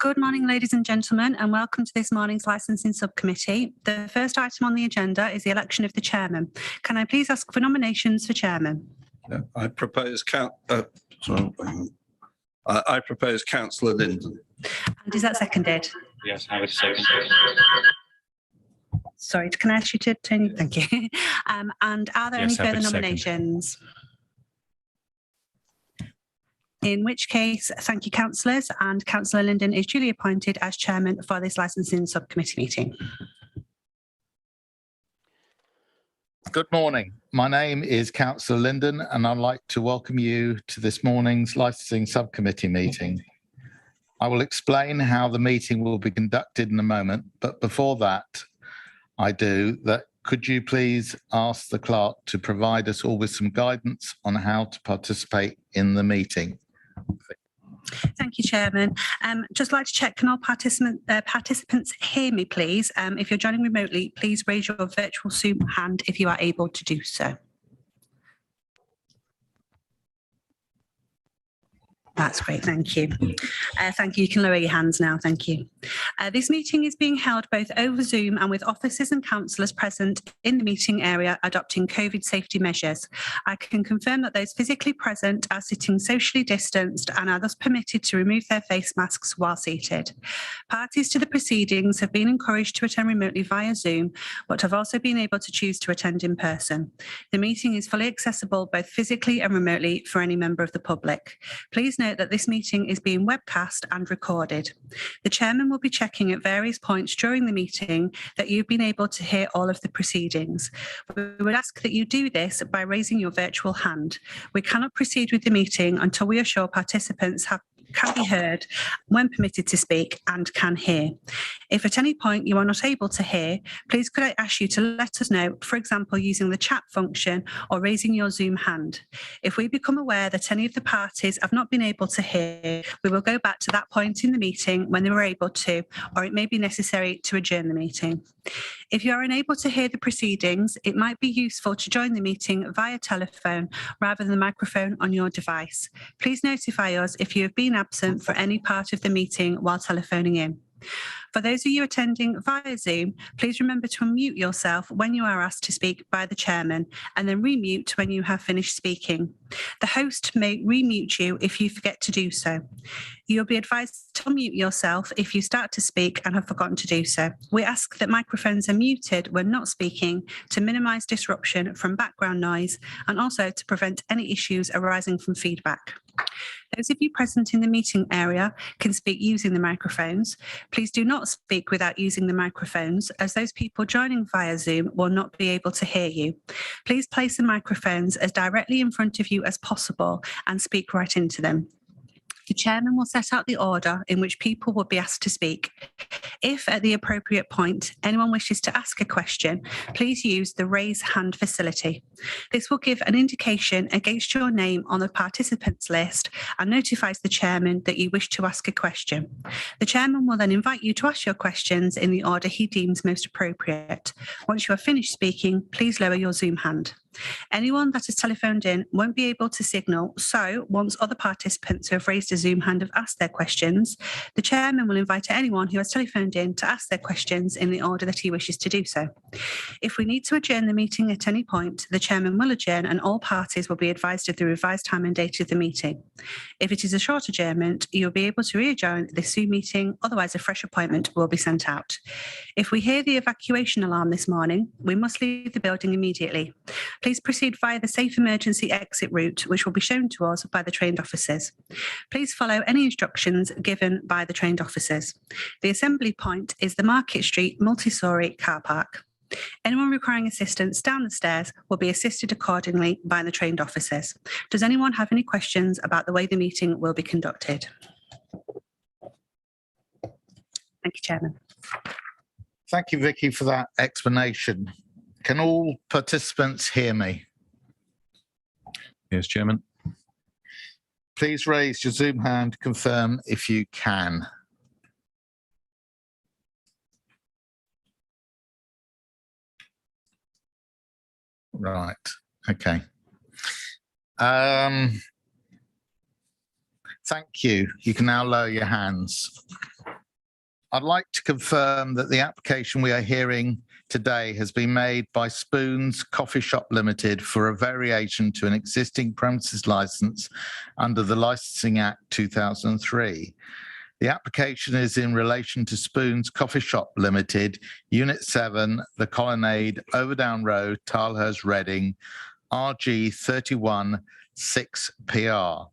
Good morning, ladies and gentlemen, and welcome to this morning's licensing subcommittee. The first item on the agenda is the election of the chairman. Can I please ask for nominations for chairman? I propose Councillor Linden. And is that seconded? Yes, I would second. Sorry, can I ask you to turn? Thank you. And are there any Yes, I further would second. nominations? In which case, thank you, councillors, and Councillor Linden is duly appointed as chairman for this licensing subcommittee meeting. Good morning. My name is Councillor Linden, and I'd like to welcome you to this morning's licensing subcommittee meeting. I will explain how the meeting will be conducted in a moment, but before that, could you please ask the clerk to provide us all with some guidance on how to participate in the meeting? Thank you, Chairman. Just like to check, can all participants hear me, please? If you're joining remotely, please raise your virtual Zoom hand if you are able to do so. That's great, thank you. Thank you. You can lower your hands now, thank you. This meeting is being held both over Zoom and with officers and councillors present in the meeting area adopting COVID safety measures. I can confirm that those physically present are sitting socially distanced and are thus permitted to remove their face masks while seated. Parties to the proceedings have been encouraged to attend remotely via Zoom, but have also been able to choose to attend in person. The meeting is fully accessible both physically and remotely for any member of the public. Please note that this meeting is being webcast and recorded. The chairman will be checking at various points during the meeting that you've been able to hear all of the proceedings. We would ask that you do this by raising your virtual hand. We cannot proceed with the meeting until we are sure participants can be heard when permitted to speak and can hear. If at any point you are not able to hear, please could I ask you to let us know, for example, using the chat function or raising your Zoom hand. If we become aware that any of the parties have not been able to hear, we will go back to that point in the meeting when they were able to, or it may be necessary to adjourn the meeting. If you are unable to hear the proceedings, it might be useful to join the meeting via telephone rather than the microphone on your device. Please notify us if you have been absent for any part of the meeting while telephoning in. For those of you attending via Zoom, please remember to unmute yourself when you are asked to speak by the chairman and then remute when you have finished speaking. The host may remute you if you forget to do so. You'll be advised to unmute yourself if you start to speak and have forgotten to do so. We ask that microphones are muted when not speaking to minimise disruption from background noise and also to prevent any issues arising from feedback. Those of you present in the meeting area can speak using the microphones. Please do not speak without using the microphones, as those people joining via Zoom will not be able to hear you. Please place the microphones as directly in front of you as possible and speak right into them. The chairman will set out the order in which people will be asked to speak. If at the appropriate point anyone wishes to ask a question, please use the raise hand facility. This will give an indication against your name on the participants list and notifies the chairman that you wish to ask a question. The chairman will then invite you to ask your questions in the order he deems most appropriate. Once you have finished speaking, please lower your Zoom hand. Anyone that has telephoned in won't be able to signal, so once other participants who have raised a Zoom hand have asked their questions, the chairman will invite anyone who has telephoned in to ask their questions in the order that he wishes to do so. If we need to adjourn the meeting at any point, the chairman will adjourn and all parties will be advised of the revised time and date of the meeting. If it is a short adjournment, you'll be able to re-adjourn this Zoom meeting, otherwise a fresh appointment will be sent out. If we hear the evacuation alarm this morning, we must leave the building immediately. Please proceed via the safe emergency exit route, which will be shown to us by the trained officers. Please follow any instructions given by the trained officers. The assembly point is the Market Street multi-storey car park. Anyone requiring assistance down the stairs will be assisted accordingly by the trained officers. Does anyone have any questions about the way the meeting will be conducted? Thank you, Chairman. Thank you, Vicky, for that explanation. Can all participants hear me? Yes, Chairman. Please raise your Zoom hand to confirm if you can. Right, okay. Thank you. You can now lower your hands. I'd like to confirm that the application we are hearing today has been made by Spoons Coffee Shop Limited for a variation to an existing premises license under the Licensing Act 2003. The application is in relation to Spoons Coffee Shop Limited, Unit 7, The Colonnade, Overdown Road, Tilehurst, Reading, RG 31 6PR.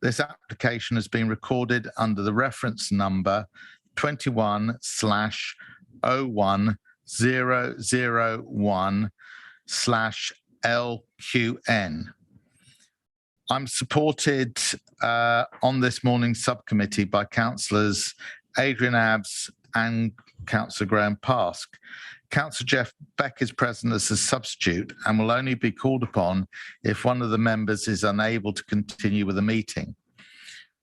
This application has been recorded under the reference number 21/001/LQN. I'm supported on this morning's subcommittee by councillors Adrian Abbs and Councillor Graham Pask. Councillor Jeff Beck is present as a substitute and will only be called upon if one of the members is unable to continue with the meeting.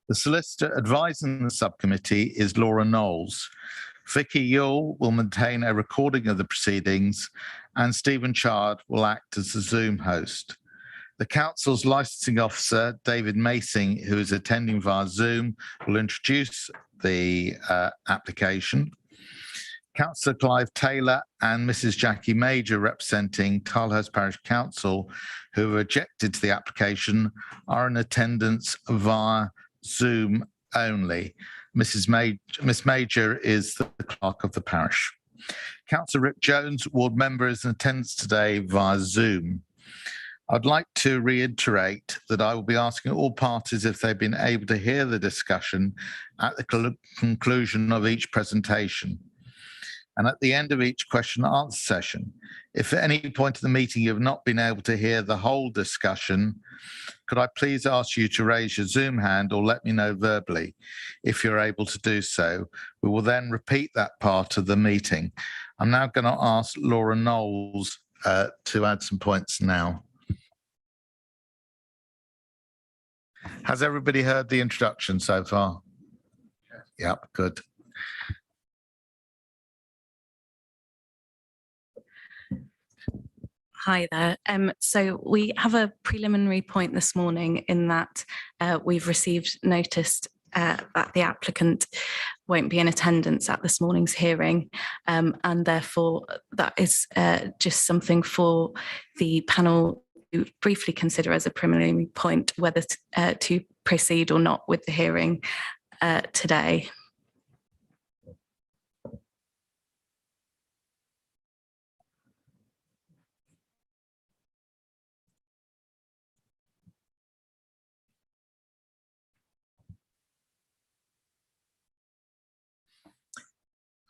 The solicitor advising the subcommittee is Laura Knowles. Vicky Yule will maintain a recording of the proceedings and Stephen Chard will act as the Zoom host. The council's licensing officer, David Macing, who is attending via Zoom, will introduce the application. Councillor Clive Taylor and Mrs. Jackie Major, representing Tilehurst Parish Council, who have objected to the application, are in attendance via Zoom only. Miss Major is the clerk of the parish. Councillor Rick Jones, ward member, is in attendance today via Zoom. I'd like to reiterate that I will be asking all parties if they've been able to hear the discussion at the conclusion of each presentation and at the end of each question and answer session. If at any point in the meeting you have not been able to hear the whole discussion, could I please ask you to raise your Zoom hand or let me know verbally if you're able to do so. We will then repeat that part of the meeting. I'm now going to ask Laura Knowles to add some points now. Has everybody heard the introduction so far? Yep, good. Hi there. So we have a preliminary point this morning in that we've received notice that the applicant won't be in attendance at this morning's hearing, and therefore that is just something for the panel to briefly consider as a preliminary point whether to proceed or not with the hearing today.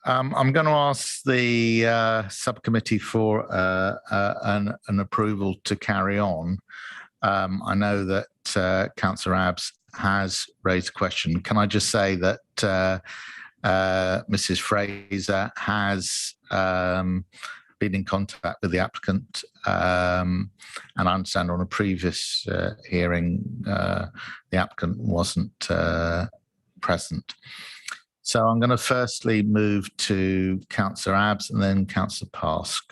I'm going to ask the subcommittee for an approval to carry on. I know that Councillor Abbs has raised a question. Can I just say that Mrs. Fraser has been in contact with the applicant, and I understand on a previous hearing the applicant wasn't present. So I'm going to firstly move to Councillor Abbs and then Councillor Pask.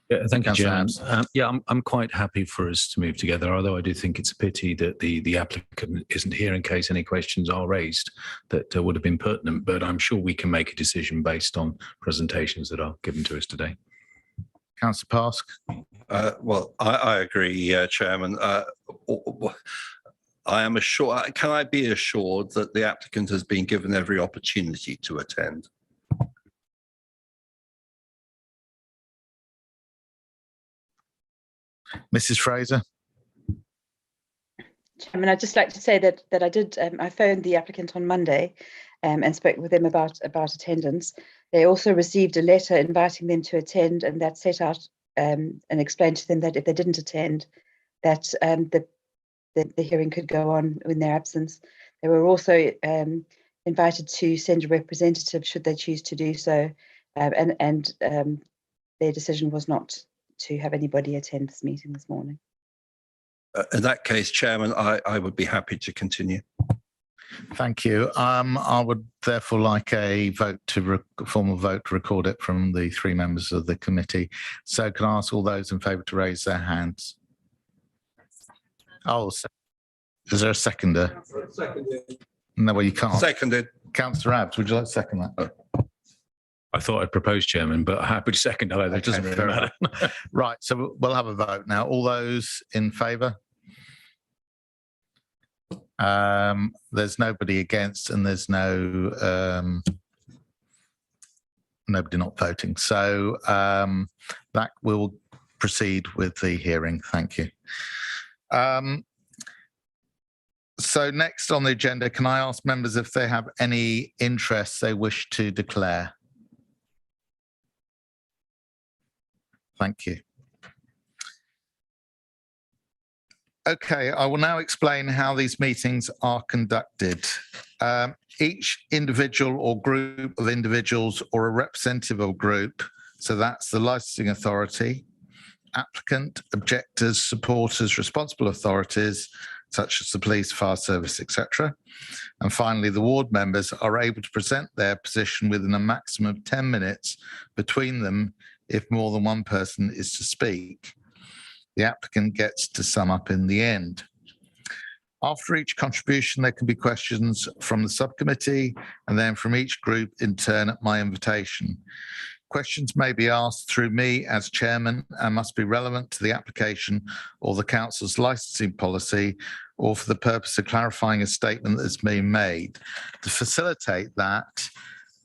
Yeah, thank you, Councillor Chairman. Yeah, I'm quite happy for us to move together, although I do think it's a pity that the applicant isn't here in case any questions are raised that would have been pertinent, but I'm sure we can make a decision based on presentations that are given to us today. Councillor Pask. Well, I agree, Chairman. I am assured. Can I be assured that the applicant has been given every opportunity to attend? Mrs. Fraser. Chairman, I'd just like to say that I did. I phoned the applicant on Monday, and spoke with them about attendance. They also received a letter inviting them to attend, and that set out and explained to them that if they didn't attend, that the hearing could go on in their absence. They were also invited to send a representative should they choose to do so, and their decision was not to have anybody attend this meeting this morning. In that case, Chairman, I would be happy to continue. Thank you. I would therefore like a vote formal vote to record it from the three members of the committee. So can I ask all those in favour to raise their hands? Oh, is there a seconder? Seconded. No, well, you can't. Seconded. Councillor Abbs, would you like to second that? I thought I'd propose, Chairman, but happy to second either. It doesn't really fair matter. Right, so we'll have a vote now. All those in favour? There's nobody against, and there's no nobody not voting. So that will proceed with the hearing. Thank you. So next on the agenda, can I ask members if they have any interests they wish to declare? Thank you. Okay, I will now explain how these meetings are conducted. Each individual or group of individuals or a representative of group, so that's the licensing authority, applicant, objectors, supporters, responsible authorities, such as the police, fire service, etc. And finally, the ward members are able to present their position within a maximum of 10 minutes between them if more than one person is to speak. The applicant gets to sum up in the end. After each contribution, there can be questions from the subcommittee and then from each group in turn at my invitation. Questions may be asked through me as chairman and must be relevant to the application or the council's licensing policy, or for the purpose of clarifying a statement that's been made. To facilitate that,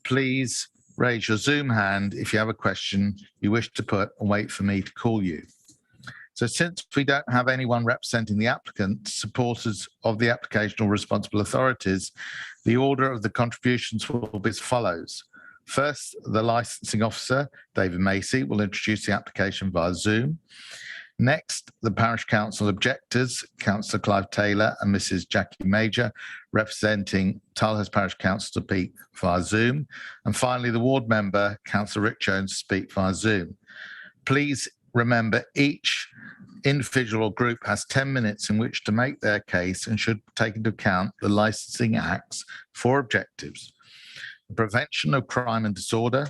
please raise your Zoom hand if you have a question you wish to put and wait for me to call you. So since we don't have anyone representing the applicant, supporters of the application or responsible authorities, the order of the contributions will be as follows. First, the licensing officer, David Macy, will introduce the application via Zoom. Next, the parish council objectors, Councillor Clive Taylor and Mrs. Jackie Major, representing Tilehurst Parish Council, to speak via Zoom. And finally, the ward member, Councillor Rick Jones, to speak via Zoom. Please remember, each individual or group has 10 minutes in which to make their case and should take into account the Licensing Act's 4 objectives: the prevention of crime and disorder,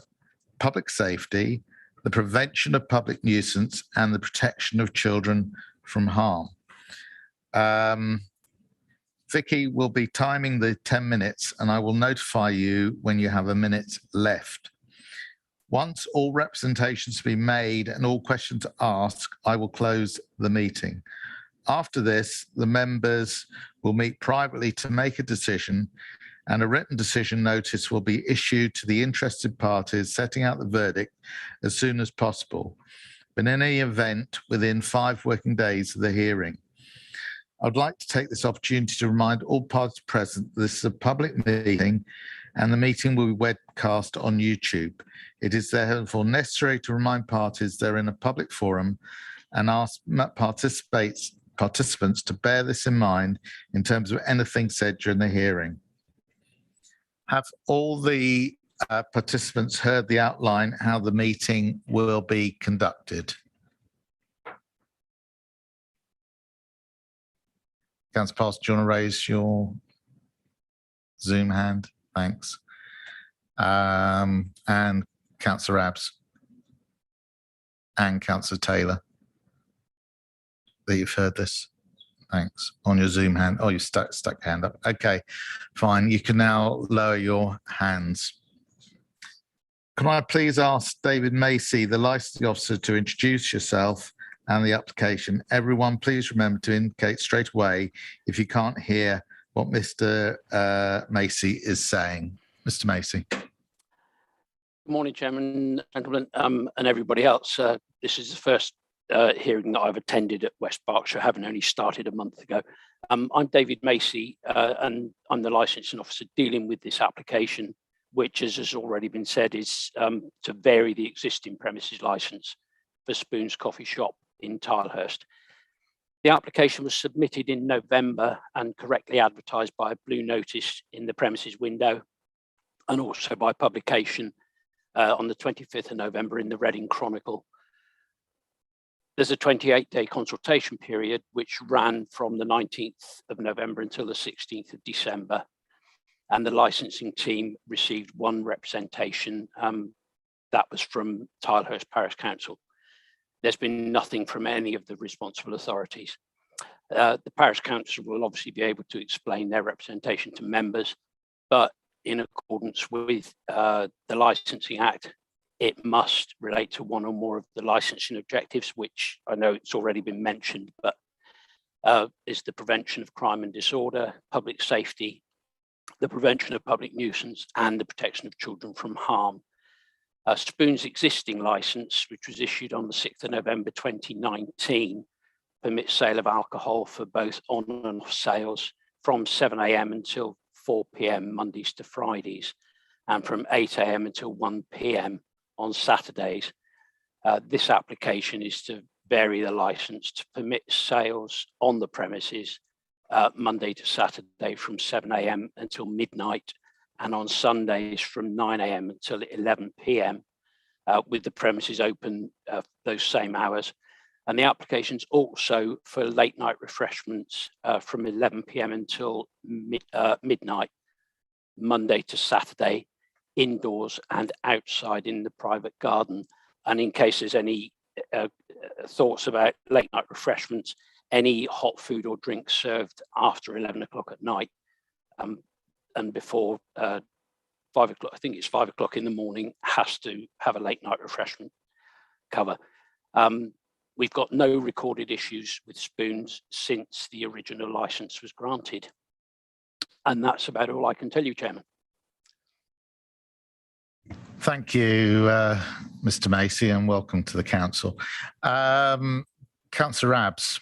public safety, the prevention of public nuisance, and the protection of children from harm. Vicky will be timing the 10 minutes and I will notify you when you have a minute left. Once all representations have been made and all questions asked, I will close the meeting. After this, the members will meet privately to make a decision, and a written decision notice will be issued to the interested parties setting out the verdict as soon as possible, but in any event within 5 working days of the hearing. I'd like to take this opportunity to remind all parties present that this is a public meeting and the meeting will be webcast on YouTube. It is therefore necessary to remind parties they're in a public forum and ask participants to bear this in mind in terms of anything said during the hearing. Have all the participants heard the outline how the meeting will be conducted? Councillor Parsons, do you want to raise your Zoom hand? Thanks. And Councillor Abbs and Councillor Taylor, that you've heard this. Thanks. On your Zoom hand. Oh, you stuck hand up. Okay, fine. You can now lower your hands. Can I please ask David Macy, the licensing officer, to introduce yourself and the application? Everyone, please remember to indicate straight away if you can't hear what Mr. Macy is saying. Mr. Macy. Good morning, Chairman, gentlemen, and everybody else. This is the first hearing that I've attended at West Berkshire, having only started a month ago. I'm David Macy, and I'm the licensing officer dealing with this application, which, as has already been said, is to vary the existing premises licence for Spoon's Coffee Shop in Tilehurst. The application was submitted in November and correctly advertised by a blue notice in the premises window, and also by publication on the 25th of November in the Reading Chronicle. There's a 28-day consultation period which ran from the 19th of November until the 16th of December. And the licensing team received 1 representation. That was from Tilehurst Parish Council. There's been nothing from any of the responsible authorities. The Parish Council will obviously be able to explain their representation to members, but in accordance with the Licensing Act, it must relate to one or more of the licensing objectives, which I know it's already been mentioned, but is the prevention of crime and disorder, public safety, the prevention of public nuisance, and the protection of children from harm. Spoon's existing licence, which was issued on the 6th of November 2019, permits sale of alcohol for both on and off sales from 7 a.m. until 4 p.m. Mondays to Fridays, and from 8 a.m. until 1 p.m. on Saturdays. This application is to vary the licence to permit sales on the premises Monday to Saturday from 7 a.m. until midnight, and on Sundays from 9 a.m. until 11 p.m. With the premises open those same hours. And the application's also for late night refreshments from 11 p.m. until midnight, Monday to Saturday, indoors and outside in the private garden. And in case there's any thoughts about late night refreshments, any hot food or drink served after 11 o'clock at night and before 5 o'clock, I think it's 5 o'clock in the morning, has to have a late night refreshment cover. We've got no recorded issues with Spoons since the original license was granted. And that's about all I can tell you, Chairman. Thank you, Mr. Macy, and welcome to the council. Councillor Abs.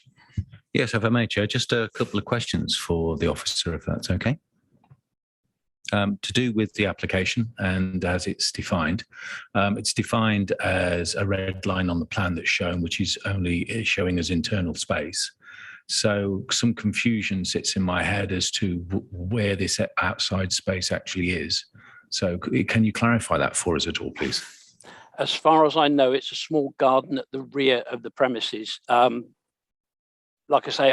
Yes, if I may, Chair, just a couple of questions for the officer, if that's okay. To do with the application and as it's defined as a red line on the plan that's shown, which is only showing as internal space. So some confusion sits in my head as to where this outside space actually is. So can you clarify that for us at all, please? As far as I know, it's a small garden at the rear of the premises. Like I say,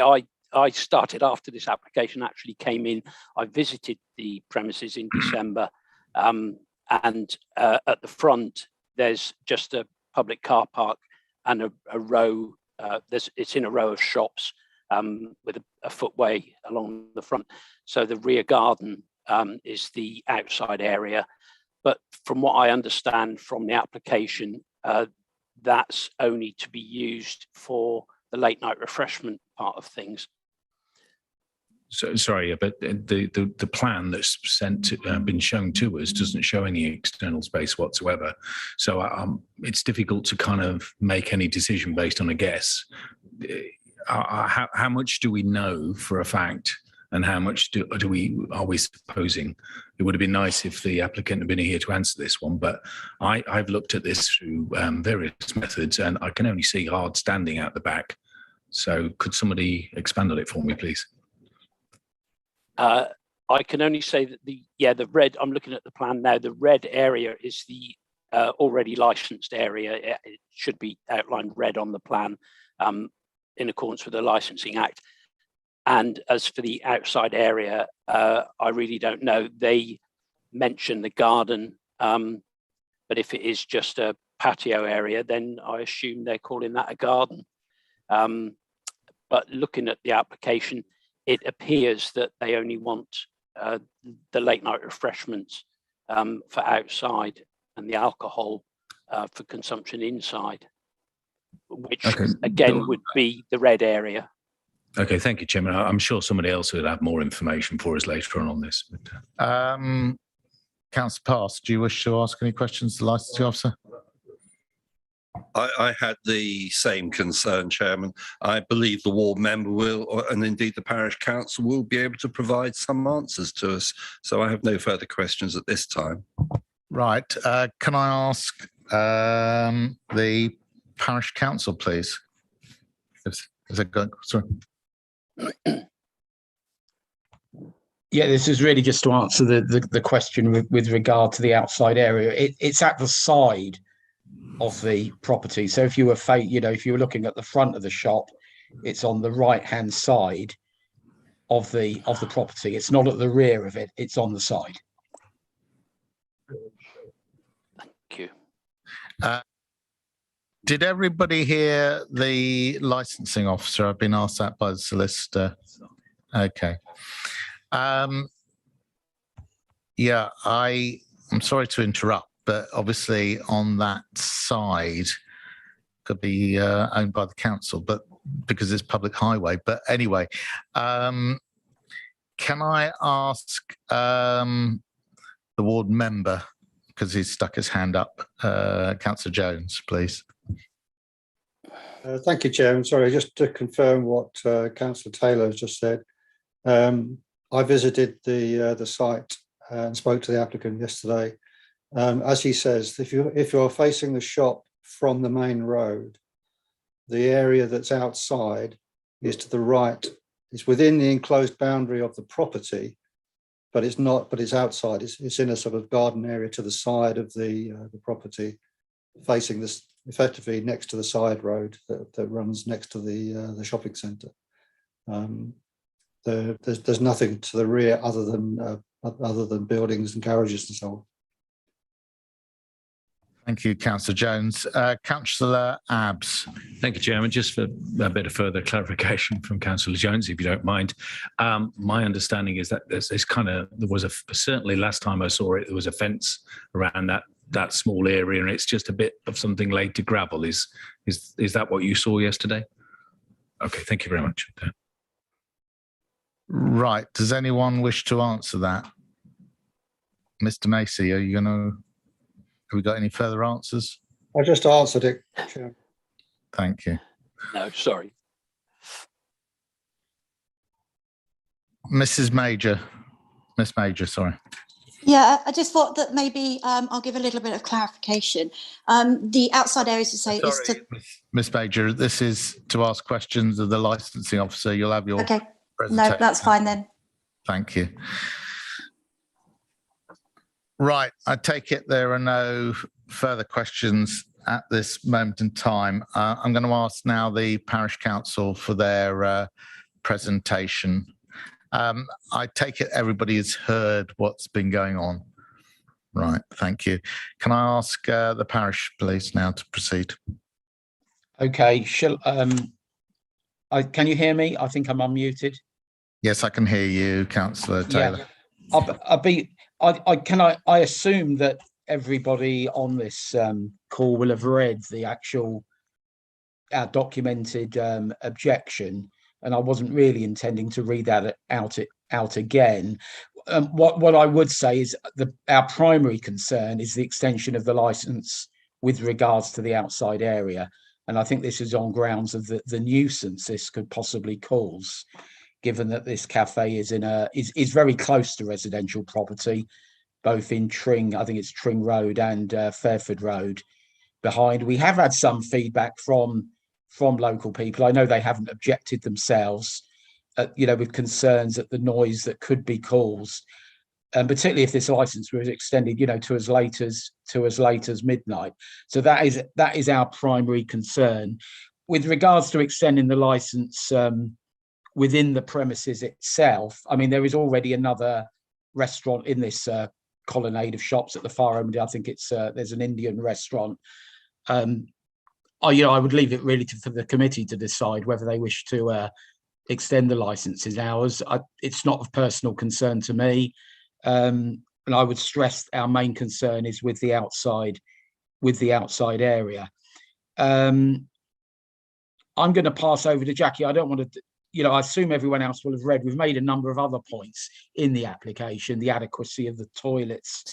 I started after this application actually came in. I visited the premises in December, and at the front, there's just a public car park and a row. It's in a row of shops with a footway along the front. So the rear garden is the outside area. But from what I understand from the application, that's only to be used for the late night refreshment part of things. So sorry, but the plan that's been shown to us doesn't show any external space whatsoever. So it's difficult to kind of make any decision based on a guess. How much do we know for a fact, and how much are we supposing? It would have been nice if the applicant had been here to answer this one, but I've looked at this through various methods, and I can only see hard standing out the back. So could somebody expand on it for me, please? I can only say that the red, I'm looking at the plan now, the red area is the already licensed area. It should be outlined red on the plan in accordance with the Licensing Act. And as for the outside area, I really don't know. They mention the garden, but if it is just a patio area, then I assume they're calling that a garden. But looking at the application, it appears that they only want the late night refreshments for outside and the alcohol for consumption inside, which again would be the red area. Okay, thank you, Chairman. I'm sure somebody else would have more information for us later on this. Councillor Pass, do you wish to ask any questions to the licensing officer? I had the same concern, Chairman. I believe the ward member will, and indeed the parish council will be able to provide some answers to us. So I have no further questions at this time. Right. Can I ask the parish council, please? Is it going? Sorry. Yeah, this is really just to answer the question with regard to the outside area. It's at the side of the property. So if you were if you were looking at the front of the shop, it's on the right hand side of the property. It's not at the rear of it, it's on the side. Thank you. Did everybody hear the licensing officer? I've been asked that by the solicitor. Okay. Yeah, I'm sorry to interrupt, but obviously on that side could be owned by the council, but because it's public highway. But anyway, can I ask the ward member, because he's stuck his hand up, Councillor Jones, please. Thank you, Chairman. Sorry, just to confirm what Councillor Taylor has just said. I visited the site and spoke to the applicant yesterday. As he says, if you're facing the shop from the main road, the area that's outside is to the right. It's within the enclosed boundary of the property, but it's not. But it's outside. It's in a sort of garden area to the side of the property, facing this effectively next to the side road that runs next to the shopping centre. There's nothing to the rear other than buildings and garages and so on. Thank you, Councillor Jones. Councillor Abbs. Thank you, Chairman. Just for a bit of further clarification from Councillor Jones, if you don't mind. My understanding is that there was certainly last time I saw it, there was a fence around that small area, and it's just a bit of something laid to gravel. Is that what you saw yesterday? Okay, thank you very much. Right. Does anyone wish to answer that? Mr. Macy, are you going to? Have we got any further answers? I just answered it, Chair. Thank you. No, sorry. Miss Major, sorry. Yeah, I just thought that maybe I'll give a little bit of clarification. The outside areas to say is to... Miss Major, this is to ask questions of the licensing officer. You'll have your Okay, presentation. no, that's fine then. Thank you. Right, I take it there are no further questions at this moment in time. I'm going to ask now the Parish Council for their presentation. I take it everybody has heard what's been going on. Right, thank you. Can I ask the parish, please, now to proceed? Okay, can you hear me? I think I'm unmuted. Yes, I can hear you, Councillor Taylor. Yeah. I assume that everybody on this call will have read the actual documented objection, and I wasn't really intending to read that out again. What I would say is our primary concern is the extension of the licence with regards to the outside area, and I think this is on grounds of the nuisance this could possibly cause, given that this cafe is is very close to residential property, both in Tring, I think it's Tring Road and Fairford Road behind. We have had some feedback from local people. I know they haven't objected themselves, with concerns at the noise that could be caused, and particularly if this licence was extended, to as late as midnight. So that is our primary concern. With regards to extending the licence within the premises itself, I mean, there is already another restaurant in this colonnade of shops at the far end. I think it's there's an Indian restaurant. I would leave it really for the committee to decide whether they wish to extend the licenses hours. It's not of personal concern to me, and I would stress our main concern is with the outside area. I'm going to pass over to Jackie. I don't want to. I assume everyone else will have read. We've made a number of other points in the application, the adequacy of the toilets,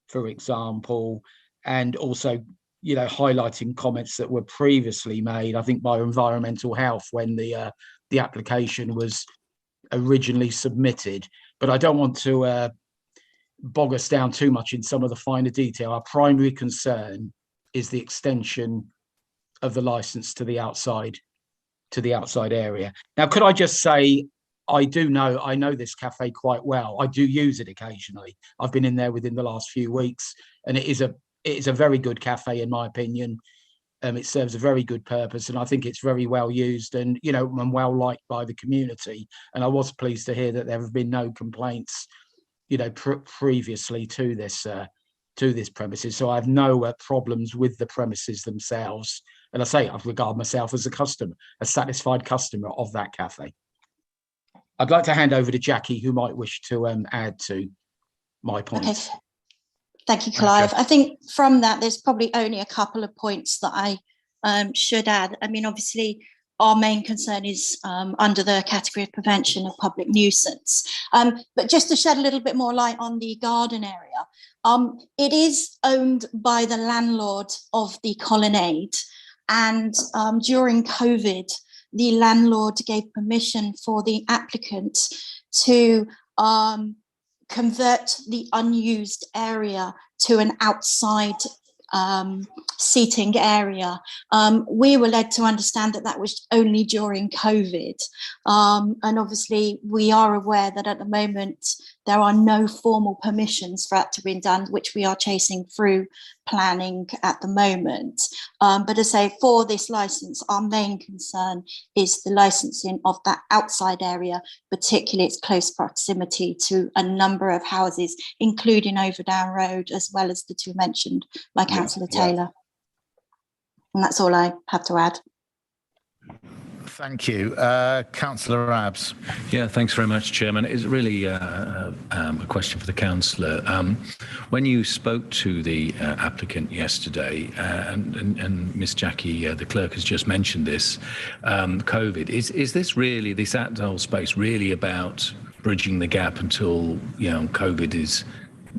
for example, and also, highlighting comments that were previously made, I think, by Environmental Health when the application was originally submitted. But I don't want to bog us down too much in some of the finer detail. Our primary concern is the extension of the licence to the outside area. Now, could I just say, I know this cafe quite well. I do use it occasionally. I've been in there within the last few weeks, and it is a very good cafe in my opinion. It serves a very good purpose, and I think it's very well used and and well liked by the community. And I was pleased to hear that there have been no complaints, previously to this premises. So I have no problems with the premises themselves. And I say I regard myself as a satisfied customer of that cafe. I'd like to hand over to Jackie, who might wish to add to my points. Okay. Thank you, Clive. I think from that, there's probably only a couple of points that I should add. I mean, obviously, our main concern is under the category of prevention of public nuisance. But just to shed a little bit more light on the garden area, it is owned by the landlord of the colonnade. And during COVID, the landlord gave permission for the applicant to convert the unused area to an outside seating area. We were led to understand that that was only during COVID. And obviously we are aware that at the moment there are no formal permissions for that to be done, which we are chasing through planning at the moment. But as I say, for this license, our main concern is the licensing of that outside area, particularly its close proximity to a number of houses, including Overdown Road, as well as the two mentioned by Councillor Taylor. And that's all I have to add. Thank you. Councillor Abs. Yeah, thanks very much, Chairman. It's really a question for the councillor. When you spoke to the applicant yesterday, and Miss Jackie, the clerk, has just mentioned this, COVID, is this really, this at-home space, really about bridging the gap until, you know, COVID is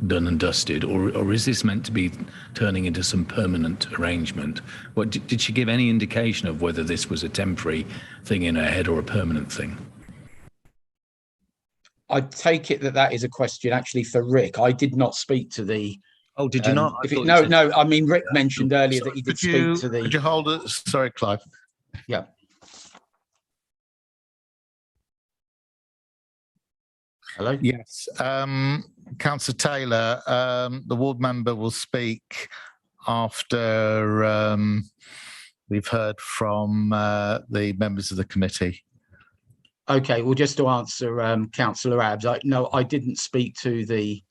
done and dusted, or is this meant to be turning into some permanent arrangement? What did she give any indication of whether this was a temporary thing in her head or a permanent thing? I take it that that is a question actually for Rick. I did not speak to the. Oh, did you not? No. I mean, Rick mentioned earlier that he did speak to the. Could you hold it? Sorry, Clive. Yeah. Hello. Yes. Councillor Taylor, the ward member will speak after we've heard from the members of the committee. Okay, well, just to answer Councillor Abs, no, I didn't speak to the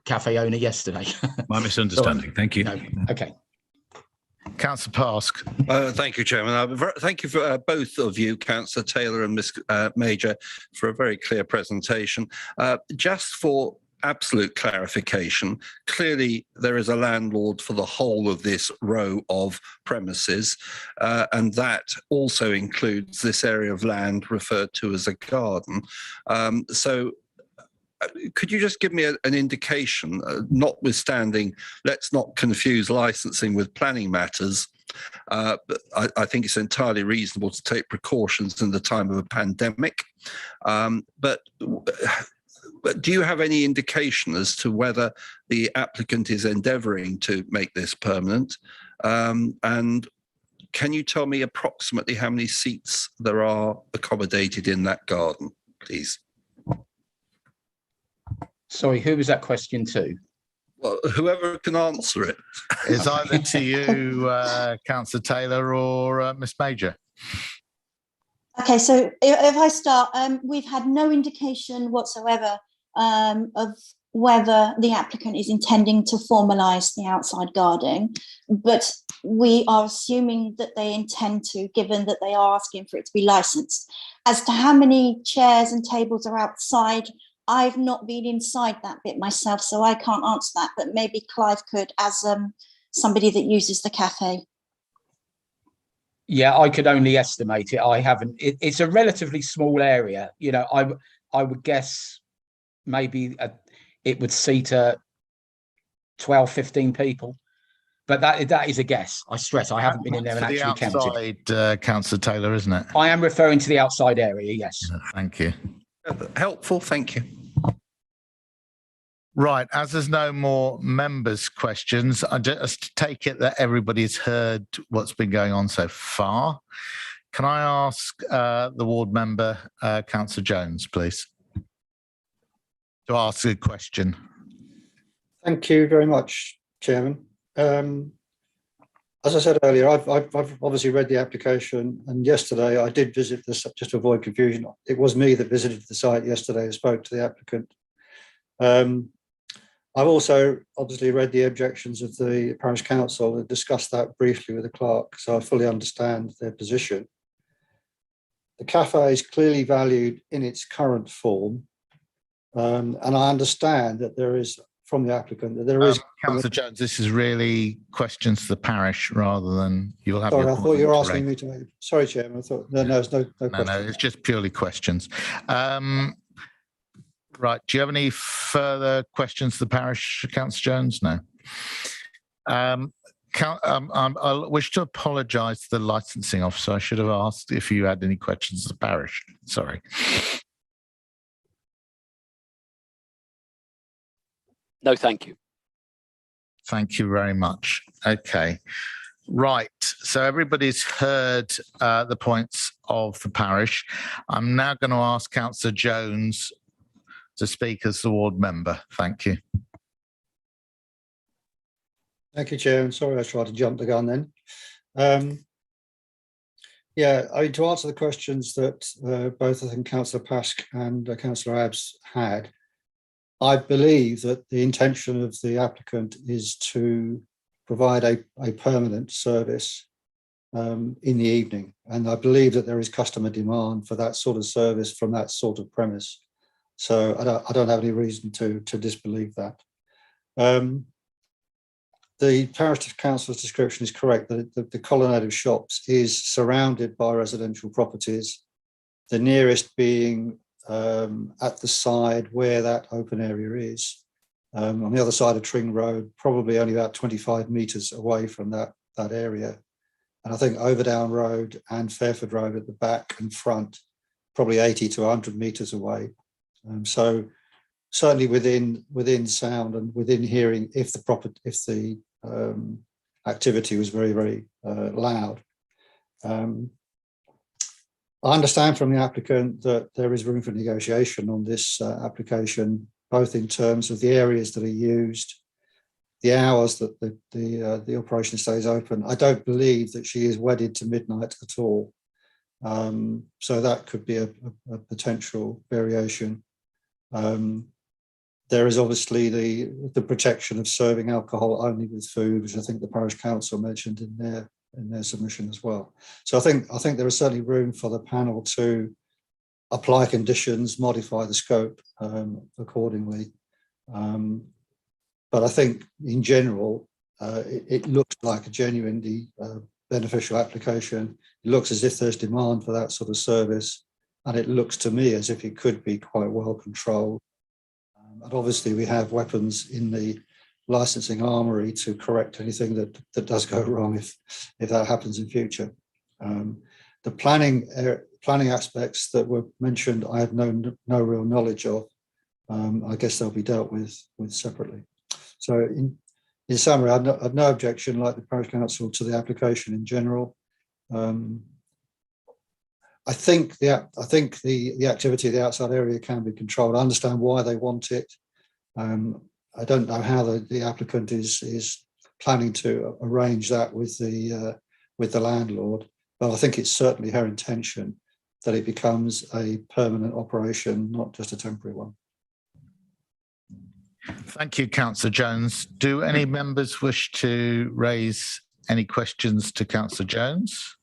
cafe owner yesterday. My misunderstanding. Thank you. No. Okay. Councillor Pask. Thank you, Chairman. Thank you for both of you, Councillor Taylor and Ms Major, for a very clear presentation. Just for absolute clarification, clearly there is a landlord for the whole of this row of premises, and that also includes this area of land referred to as a garden. So could you just give me an indication, notwithstanding, let's not confuse licensing with planning matters. But I think it's entirely reasonable to take precautions in the time of a pandemic. But do you have any indication as to whether the applicant is endeavouring to make this permanent? And can you tell me approximately how many seats there are accommodated in that garden, please? Sorry, who was that question to? Well, whoever can answer it. Is either to you, Councillor Taylor, or Miss Major? Okay, so if I start, we've had no indication whatsoever of whether the applicant is intending to formalise the outside garden, but we are assuming that they intend to, given that they are asking for it to be licensed. As to how many chairs and tables are outside, I've not been inside that bit myself, so I can't answer that, but maybe Clive could, as somebody that uses the cafe. Yeah, I could only estimate it. I haven't. It's a relatively small area. You know, I would guess maybe it would seat 12, 15 people. But that is a guess. I stress I haven't been in there and actually counted. Outside, Councillor Taylor, isn't it? I am referring to the outside area, yes. Thank you. Helpful, thank you. Right, as there's no more members' questions, I just take it that everybody's heard what's been going on so far. Can I ask the ward member, Councillor Jones, please, to ask a question? Thank you very much, Chairman. As I said earlier, I've obviously read the application, and yesterday I did visit this, just to avoid confusion. It was me that visited the site yesterday and spoke to the applicant. I've also obviously read the objections of the parish council and discussed that briefly with the clerk, so I fully understand their position. The cafe is clearly valued in its current form. And I understand that there is, from the applicant, that there is. Councillor Jones, this is really questions to the parish rather than you'll have. Sorry, your I thought you were point asking me to make. Sorry, Chairman. I thought no, it's no question. No, it's just purely questions. Right. Do you have any further questions to the parish, Councillor Jones? No. I wish to apologise to the licensing officer. I should have asked if you had any questions to the parish. Sorry. No, thank you. Thank you very much. Okay. Right. So everybody's heard the points of the parish. I'm now going to ask Councillor Jones to speak as the ward member. Thank you. Thank you, Chair. I'm sorry I tried to jump the gun then. Yeah, I mean, to answer the questions that both I think Councillor Pask and Councillor Abbs had, I believe that the intention of the applicant is to provide a permanent service in the evening. And I believe that there is customer demand for that sort of service from that sort of premise. So I don't have any reason to disbelieve that. The parish council's description is correct that the colonnade of shops is surrounded by residential properties, the nearest being at the side where that open area is, on the other side of Tring Road, probably only about 25 metres away from that area. And I think Overdown Road and Fairford Road at the back and front, probably 80 to 100 metres away. So certainly within sound and within hearing, if the activity was very, very loud. I understand from the applicant that there is room for negotiation on this application, both in terms of the areas that are used, the hours that the operation stays open. I don't believe that she is wedded to midnight at all. So that could be a potential variation. There is obviously the protection of serving alcohol only with food, which I think the parish council mentioned in their submission as well. So I think there is certainly room for the panel to apply conditions, modify the scope accordingly. But I think in general, it looks like a genuinely beneficial application. It looks as if there's demand for that sort of service, and it looks to me as if it could be quite well controlled. And obviously we have weapons in the licensing armory to correct anything that does go wrong if that happens in future. The planning aspects that were mentioned, I have no real knowledge of. I guess they'll be dealt with separately. So in summary, I've no objection, like the parish council, to the application in general. I think the activity of the outside area can be controlled. I understand why they want it. I don't know how the applicant is planning to arrange that with the landlord, but I think it's certainly her intention that it becomes a permanent operation, not just a temporary one. Thank you, Councillor Jones. Do any members wish to raise any questions to Councillor Jones?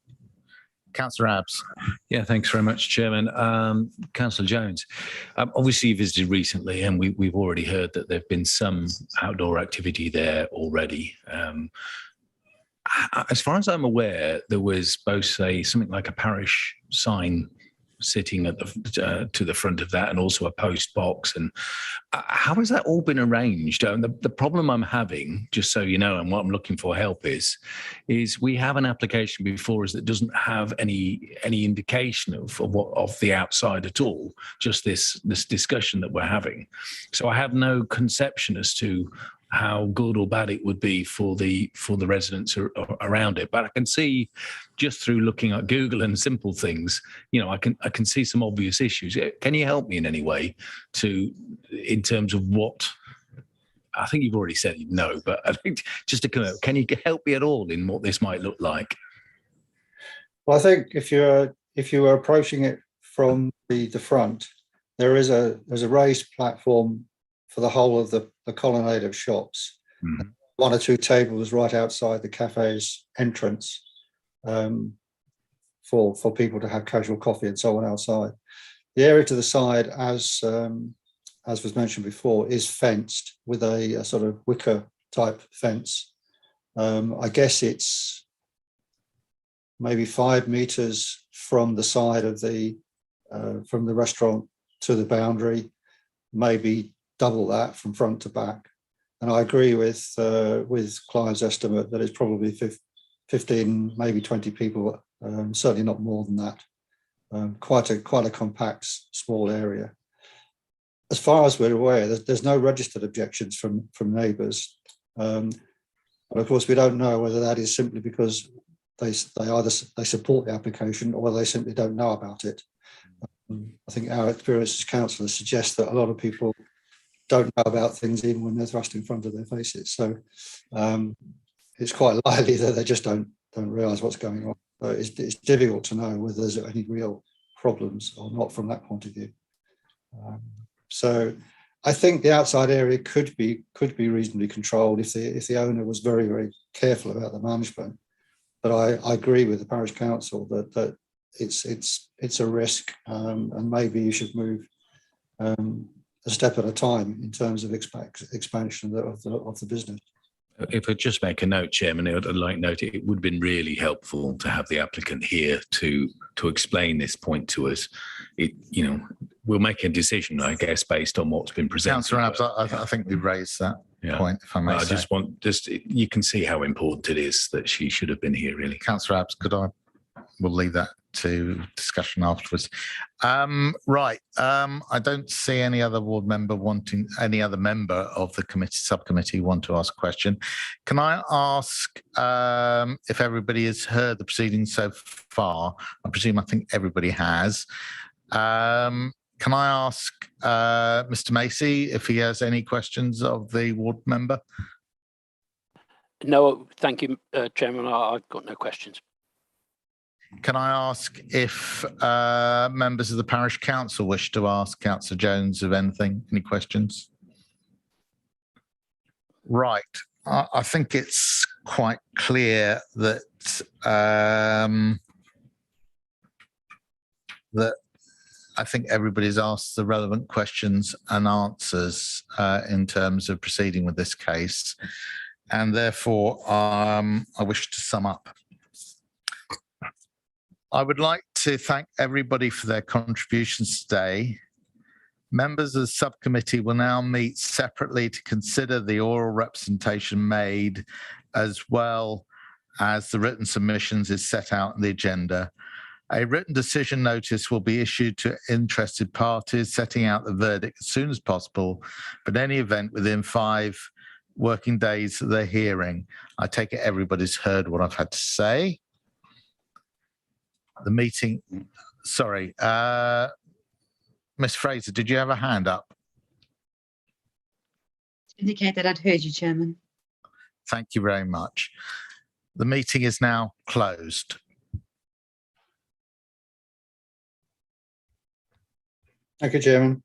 Councillor Abbs. Yeah, thanks very much, Chairman. Councillor Jones, obviously you visited recently and we've already heard that there have been some outdoor activity there already. As far as I'm aware, there was both something like a parish sign sitting at to the front of that, and also a post box. And how has that all been arranged? The problem I'm having, just so you know, and what I'm looking for help is we have an application before us that doesn't have any indication of the outside at all. Just this discussion that we're having. So I have no conception as to how good or bad it would be for the residents around it. But I can see, just through looking at Google and simple things, I can see some obvious issues. Can you help me in any way in terms of what? I think you've already said no, but I think just to confirm, can you help me at all in what this might look like? Well, I think if you were approaching it from the front, there's a raised platform for the whole of the colonnade of shops. Mm-hmm. One or two tables right outside the cafe's entrance for people to have casual coffee and so on outside. The area to the side, as as was mentioned before, is fenced with a sort of wicker type fence. I guess it's maybe 5 meters from the side of from the restaurant to the boundary, maybe double that from front to back. And I agree with Clive's estimate that it's probably 15, maybe 20 people, certainly not more than that. Quite a compact, small area. As far as we're aware, there's no registered objections from neighbours. And of course, we don't know whether that is simply because they support the application or whether they simply don't know about it. I think our experience as councillors suggests that a lot of people don't know about things even when they're thrust in front of their faces. So it's quite likely that they just don't realise what's going on. It's difficult to know whether there's any real problems or not from that point of view. So I think the outside area could be reasonably controlled if the owner was very, very careful about the management. But I agree with the parish council that it's a risk, and maybe you should move a step at a time in terms of expansion of the business. If I just make a note, Chairman, I'd like to note it would have been really helpful to have the applicant here to explain this point to us. We'll make a decision, I guess, based on what's been presented. Councillor Abbs, I think we raised that point, if I may say. You can see how important it is that she should have been here, really. Councillor Abbs, we'll leave that to discussion afterwards. Right. I don't see any other member of the subcommittee want to ask a question. Can I ask if everybody has heard the proceedings so far? I think everybody has. Can I ask Mr. Macy if he has any questions of the ward member? No, thank you, Chairman. I've got no questions. Can I ask if members of the parish council wish to ask Councillor Jones of anything? Any questions? Right. I think it's quite clear that I think everybody's asked the relevant questions and answers in terms of proceeding with this case, and therefore I wish to sum up. I would like to thank everybody for their contributions today. Members of the subcommittee will now meet separately to consider the oral representation made, as well as the written submissions is set out in the agenda. A written decision notice will be issued to interested parties, setting out the verdict as soon as possible, but in any event within 5 working days of the hearing. I take it everybody's heard what I've had to say. The meeting, sorry, Ms. Fraser, did you have a hand up? Indicate that I'd heard you, Chairman. Thank you very much. The meeting is now closed. Thank you, Chairman.